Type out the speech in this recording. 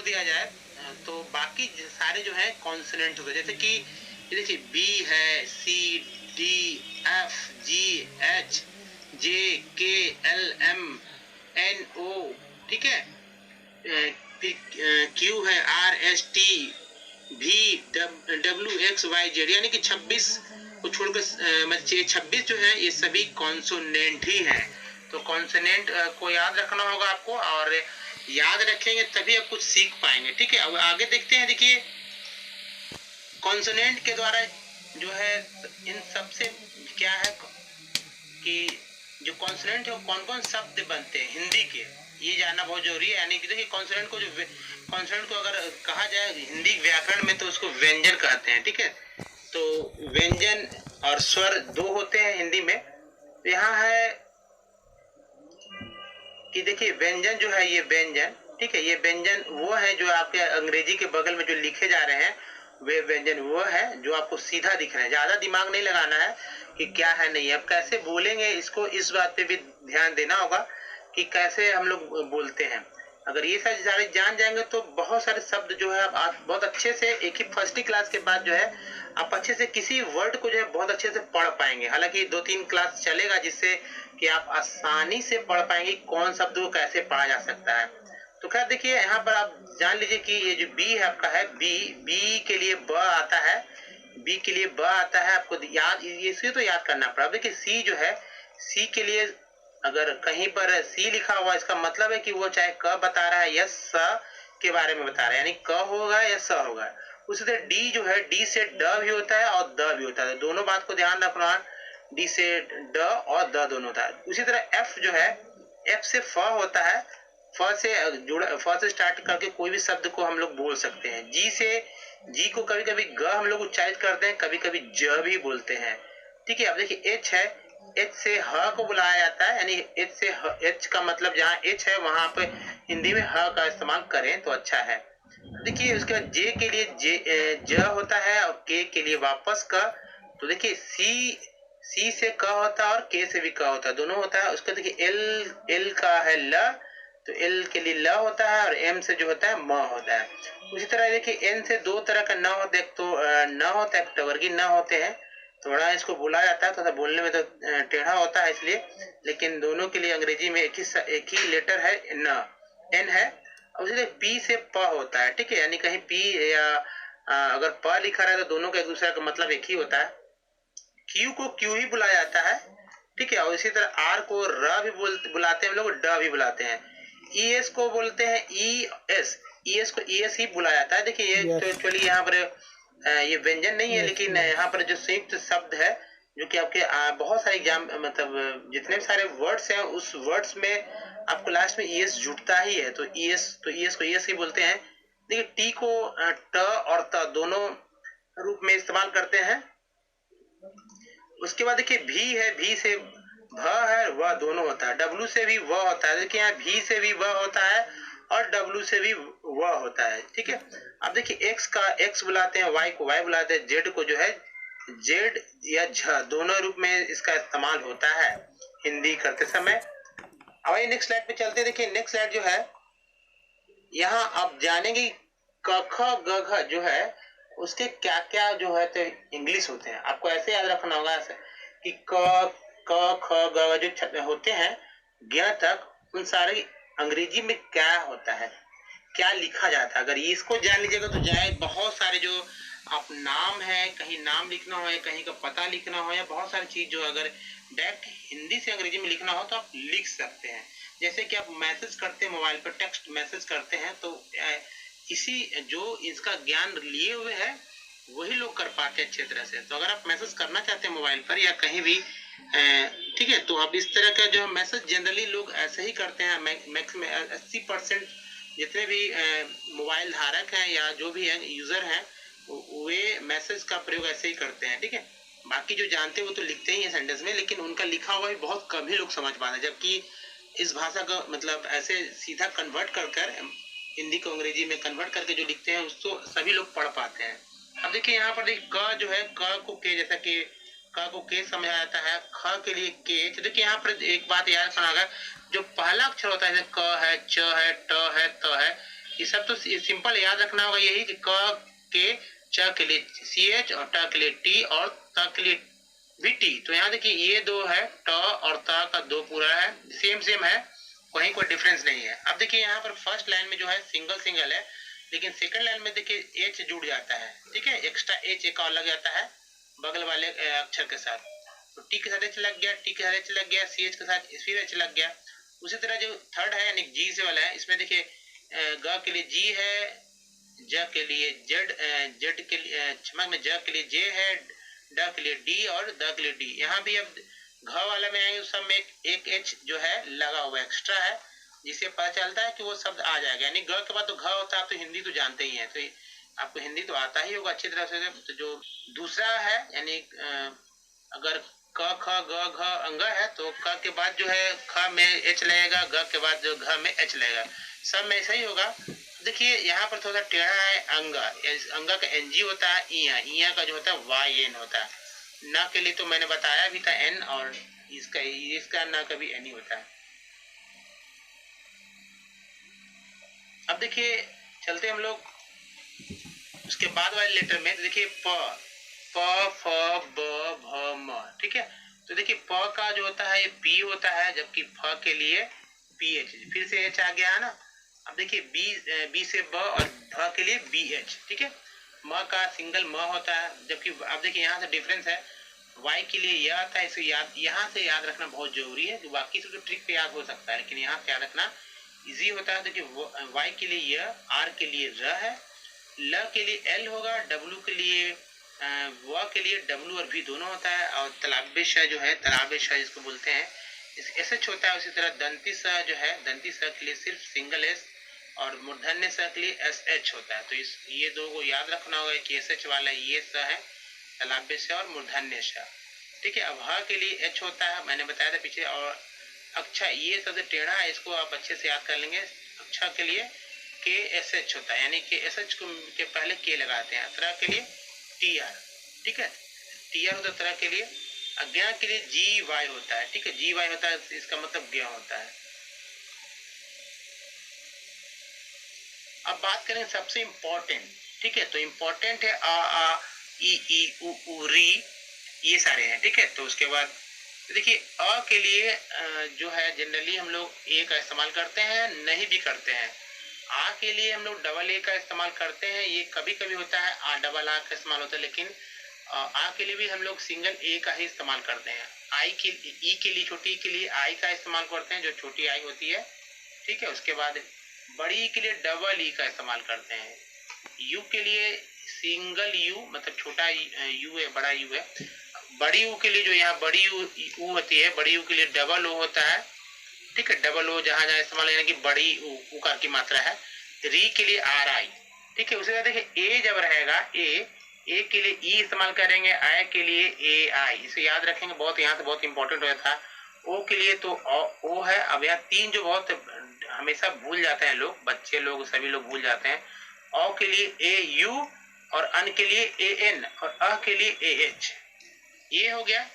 छोड़ दिया जाए तो बाकी सारे जो है कॉन्सोनेंट होते हैं। जैसे कि देखिए बी है, सी, डी, एफ, जी, एच, जे, के, एल, एम, एन, ओ, ठीक है, क्यू है, आर, एस, टी, भी, डब्ल्यू, एक्स, वाई, जेड, यानी कि 26 को छोड़कर 26 जो है ये सभी कॉन्सोनेंट ही हैं। तो कॉन्सोनेंट को याद रखना होगा आपको, और याद रखेंगे तभी आप कुछ सीख पाएंगे। ठीक है, अब आगे देखते हैं। देखिए कॉन्सोनेंट के द्वारा जो है इन सबसे क्या है कि जो कॉन्सोनेंट है वो कौन कौन शब्द बनते हैं हिंदी के, ये जानना बहुत जरूरी है। यानी कि देखिए कॉन्सोनेंट को अगर कहा जाए हिंदी व्याकरण में तो उसको व्यंजन कहते हैं। ठीक है, तो व्यंजन और स्वर दो होते हैं हिंदी में। यहाँ है कि देखिए व्यंजन जो है ये व्यंजन, ठीक है, ये व्यंजन वो है जो आपके अंग्रेजी के बगल में जो लिखे जा रहे हैं वे व्यंजन वो है जो आपको सीधा दिख रहे हैं। ज्यादा दिमाग नहीं लगाना है कि क्या है नहीं, अब कैसे बोलेंगे इसको, इस बात पे भी ध्यान देना होगा कि कैसे हम लोग बोलते हैं। अगर ये सारे जान जाएंगे तो बहुत सारे शब्द जो है आप बहुत अच्छे से एक ही फर्स्ट क्लास के बाद जो है आप अच्छे से किसी वर्ड को जो है बहुत अच्छे से पढ़ पाएंगे। हालांकि 2-3 क्लास चलेगा जिससे कि आप आसानी से पढ़ पाएंगे कौन शब्द को कैसे पढ़ा जा सकता है। तो खैर देखिए यहाँ पर आप जान लीजिए कि ये जो बी है आपका है, बी के लिए ब आता है, बी के लिए ब आता है, आपको याद इसे तो याद करना पड़ा। देखिए सी जो है, सी के लिए अगर कहीं पर सी लिखा हुआ इसका मतलब है कि वो चाहे क बता रहा है या स के बारे में बता रहा है, यानी क होगा या स होगा। उसी तरह डी जो है, डी से ड भी होता है और द भी होता है, दोनों बात को ध्यान रखना है, डी से ड और द दोनों होता है। उसी तरह एफ जो है, एफ से फ होता है, फ से स्टार्ट करके कोई भी शब्द को हम लोग बोल सकते हैं। जी को कभी कभी ग हम लोग उच्चारित करते हैं, कभी कभी ज भी बोलते हैं। ठीक है, अब देखिए एच है, एच से ह को बुलाया जाता है, यानी एच से एच का मतलब जहाँ एच है वहां पे हिंदी में ह का इस्तेमाल करें तो अच्छा है। देखिए उसके बाद जे के लिए ज होता है और के के लिए वापस क। तो देखिए सी से क होता है और के से भी क होता है, दोनों होता है। उसका देखिए एल का है ल, तो एल के लिए ल होता है और एम से जो होता है म होता है। उसी तरह देखिए एन से दो तरह का न होता है, एक तो न होता है, एक टवर्गी न होते हैं। थोड़ा इसको बोला जाता है, थोड़ा बोलने में तो टेढ़ा होता है इसलिए, लेकिन दोनों के लिए अंग्रेजी में एक ही लेटर है न, एन है। और उसी पी से प होता है, ठीक है, यानी कहीं पी या अगर प लिखा रहा है तो दोनों का एक दूसरे का मतलब एक ही होता है। क्यू को क्यू ही बुलाया जाता है, ठीक है, और इसी तरह आर को र भी बुलाते हैं हम लोग, ड भी बुलाते हैं। ई एस को बोलते हैं ई एस, ई एस को ई एस ही बुलाया जाता है। देखिए ये तो एक्चुअली यहाँ पर ये व्यंजन नहीं है, लेकिन यहाँ पर जो संयुक्त शब्द है जो कि आपके बहुत सारे एग्जाम मतलब जितने भी सारे वर्ड्स हैं उस वर्ड्स में आपको लास्ट में ई एस जुटता ही है, तो ई एस को ई एस ही बोलते हैं। देखिए टी को ट और त दोनों रूप में इस्तेमाल करते हैं। उसके बाद देखिए भी है, भी से भ है, वह दोनों होता है। डब्लू से भी वह होता है, देखिए यहाँ भी से भी वह होता है और डब्लू से भी वह होता है, ठीक है। अब देखिए एक्स का एक्स बुलाते हैं, वाई को वाई बुलाते हैं, जेड को जो है जेड या झ दोनों रूप में इसका इस्तेमाल होता है हिंदी करते समय। अब नेक्स्ट स्लाइड पे चलते हैं। देखिए नेक्स्ट स्लाइड जो है यहाँ आप जानेंगे क ख ग घ जो है उसके क्या क्या जो है तो इंग्लिश होते हैं। आपको ऐसे याद रखना होगा ऐसे कि क ख ग जो होते हैं ज्ञ तक, उन सारे अंग्रेजी में क्या होता है, क्या लिखा जाता है। अगर ये इसको जान लीजिएगा तो जाए बहुत सारे जो आप नाम है, कहीं नाम लिखना हो या कहीं का पता लिखना हो या बहुत सारी चीज जो अगर डायरेक्ट हिंदी से अंग्रेजी में लिखना हो तो आप लिख सकते हैं। जैसे कि आप मैसेज करते हैं, मोबाइल पर टेक्स्ट मैसेज करते हैं, तो इसी जो इसका ज्ञान लिए हुए है वही लोग कर पाते हैं अच्छे तरह से। तो अगर आप मैसेज करना चाहते हैं मोबाइल पर या कहीं भी ठीक है, तो आप इस तरह का जो मैसेज जनरली लोग ऐसे ही करते हैं। मैक्सिमम 80% जितने भी मोबाइल धारक हैं या जो भी है यूजर हैं वे मैसेज का प्रयोग ऐसे ही करते हैं, ठीक है। बाकी जो जानते हैं वो तो लिखते ही हैं सेंटेंस में, लेकिन उनका लिखा हुआ भी बहुत कम ही लोग समझ पाते हैं, जबकि इस भाषा का मतलब ऐसे सीधा कन्वर्ट कर हिंदी को अंग्रेजी में कन्वर्ट करके जो लिखते हैं उसको सभी लोग पढ़ पाते हैं। अब देखिए यहाँ पर देखिए क जो है, क को के जैसा कि क को के समझा जाता है, ख के लिए के। तो देखिए यहाँ पर एक बात याद रखना होगा, जो पहला अक्षर होता है क है, च है, ट है, त है, ये सब तो सिंपल याद रखना होगा, यही कि क के च के लिए CH और ट के लिए T और त के लिए भी T। तो यहाँ देखिए ये दो है, ट और त का दो पूरा है, सेम है, कहीं कोई डिफरेंस नहीं है। अब देखिए यहाँ पर फर्स्ट लाइन में जो है सिंगल है, लेकिन सेकंड लाइन में देखिए H जुड़ जाता है, ठीक है, एक्स्ट्रा H एक और लग जाता है बगल वाले अक्षर के साथ। तो T के साथ H लग गया, T के साथ H लग गया, CH के साथ फिर H लग गया। उसी तरह जो थर्ड है यानी G से वाला है, इसमें देखिए ग के लिए G है, ज के लिए जेड के लिए क्षमा में ज के लिए J है, ड के लिए D और द के लिए D। यहाँ भी अब घ वाला में आएंगे सब में एक H जो है लगा हुआ एक्स्ट्रा है, जिससे पता चलता है कि वो शब्द आ जाएगा। यानी ग के बाद तो घ होता है, आप तो हिंदी तो जानते ही हैं, तो आपको हिंदी तो आता ही होगा अच्छी तरह से। तो जो दूसरा है यानी अगर क ख ग घ अंग है तो क के बाद जो है ख में H लगेगा, ग के बाद जो घ में H लगेगा, सब में ऐसा ही होगा। देखिए यहाँ पर थोड़ा टेढ़ा है अंगा का NG होता है, इया का जो होता है YN होता है। न के लिए तो मैंने बताया भी था N, और इसका न का भी N ही होता है। अब देखिए चलते हम लोग उसके बाद वाले लेटर में। तो देखिए प फ ब भ म, ठीक है। तो देखिए प का जो होता है ये P होता है, जबकि फ के लिए PH, फिर से H आ गया है ना। अब देखिए B से ब और भ के लिए BH, ठीक है। म का सिंगल म होता है, जबकि अब देखिए यहाँ से डिफरेंस है, Y के लिए यह आता है, इसे यहाँ से याद रखना बहुत जरूरी है। बाकी सब तो ट्रिक पे याद हो सकता है, लेकिन यहाँ से याद रखना इजी होता है। देखिए Y के लिए यह, R के लिए र है, ल के लिए L होगा, W के लिए व के लिए W और V दोनों होता है, और तलाबे श जो है, तलाबे श जिसको बोलते हैं, SH होता है। उसी तरह दंती स जो है, दंती स के लिए सिर्फ सिंगल S, और मूर्धन्य स के लिए SH होता है। तो ये दो को याद रखना होगा कि SH वाला ये स है, तलाबे स और मूर्धन्य स, ठीक है। अब ह के लिए H होता है, मैंने बताया था पीछे। और अच्छा ये सबसे टेढ़ा है, इसको आप अच्छे से याद कर लेंगे। अच्छा के लिए KSH होता है, यानी KSH को के पहले K लगाते हैं। तरह के लिए TR, ठीक है, TR होता है तरह के लिए। अज्ञा के लिए GY होता है, ठीक है, GY होता है, इसका मतलब ज्ञ होता है। अब बात करें सबसे इम्पोर्टेंट, ठीक है। तो इम्पोर्टेंट है आ ई उ री, ये सारे हैं, ठीक है। तो उसके बाद देखिए अ के लिए जो है जनरली हम लोग ए का इस्तेमाल करते हैं, नहीं भी करते हैं। आ के लिए हम लोग डबल ए का इस्तेमाल करते हैं, ये कभी कभी होता है आ डबल आ का इस्तेमाल होता है, लेकिन आ के लिए भी हम लोग सिंगल ए का ही इस्तेमाल करते हैं। ई के लिए, छोटी के लिए आई का इस्तेमाल करते हैं, जो छोटी आई होती है, ठीक है। उसके बाद बड़ी के लिए डबल ई का इस्तेमाल करते हैं। यू के लिए सिंगल यू, मतलब छोटा यू है, बड़ा यू है। बड़ी यू के लिए जो यहाँ बड़ी यू होती है, बड़ी यू के लिए डबल ओ होता है, ठीक है, डबल ओ जहां जहां इस्तेमाल, यानी कि बड़ी उकार की मात्रा है। री के लिए RI, ठीक है। उसी तरह देखिए ए जब रहेगा ए के लिए ई इस्तेमाल करेंगे, आई के लिए AI, इसे याद रखेंगे, बहुत यहाँ से बहुत इंपॉर्टेंट होता है। ओ के लिए तो ओ है। अब यहाँ तीन जो बहुत हमेशा भूल जाते हैं लोग, बच्चे लोग सभी लोग भूल जाते हैं। औ के लिए AU, और अन के लिए AN, और अ के लिए AH। ये हो गया।